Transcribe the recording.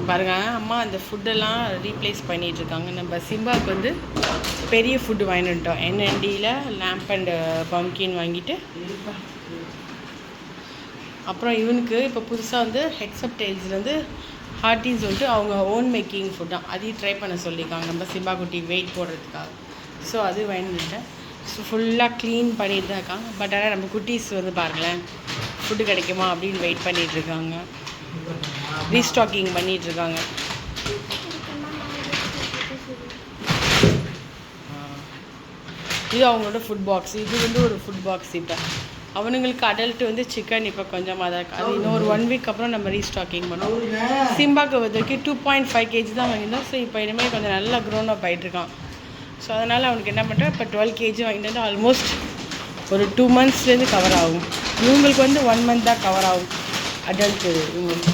பாருங்கள் அம்மா அந்த ஃபுட்டெல்லாம் ரீப்ளேஸ் பண்ணிகிட்ருக்காங்க. நம்ம சிம்பாவுக்கு வந்து பெரிய ஃபுட்டு வாங்கிட்டு வந்துட்டோம். என்என்டியில் லேம்ப் அண்ட் பம்கின் வாங்கிட்டு, அப்புறம் இவனுக்கு இப்போ புதுசாக வந்து ஹெட்ஸ்அப் டெய்ல்ஸ்லேருந்து ஹார்ட்டின்னு சொல்லிட்டு அவங்க ஓன் மேக்கிங் ஃபுட் தான், அதையும் ட்ரை பண்ண சொல்லியிருக்காங்க நம்ம சிம்பா குட்டி வெயிட் போடுறதுக்காக. ஸோ அது வாங்கிட்டேன். ஸோ ஃபுல்லாக க்ளீன் பண்ணிட்டு தான் இருக்காங்க. பட் ஆனால் நம்ம குட்டீஸ் வந்து பாருங்களேன் ஃபுட்டு கிடைக்குமா அப்படின்னு வெயிட் பண்ணிகிட்ருக்காங்க, ரீஸ்டாக்கிங் பண்ணிகிட்ருக்காங்க. இது அவங்களோட ஃபுட் பாக்ஸ். இது வந்து ஒரு ஃபுட் பாக்ஸ். இப்போ அவனுங்களுக்கு அடல்ட் வந்து சிக்கன் இப்போ கொஞ்சமாக தான் இருக்குது. அது இன்னும் ஒரு 1 வீக் அப்புறம் நம்ம ரீஸ்டாக்கிங் பண்ணுவோம். சிம்பாக்கு வரைக்கும் 2.5 kg தான் வாங்கியிருந்தோம். ஸோ இப்போ இனிமேல் கொஞ்சம் நல்லா க்ரோன் அப் ஆகிட்ருக்கான். ஸோ அதனால் அவனுக்கு என்ன பண்ணுறேன், இப்போ 12 kg வாங்கிட்டு வந்து ஆல்மோஸ்ட் ஒரு 2 monthsலேருந்து கவர் ஆகும். இவங்களுக்கு வந்து 1 month தான் கவர் ஆகும் அடல்ட்டு இவங்களுக்கு.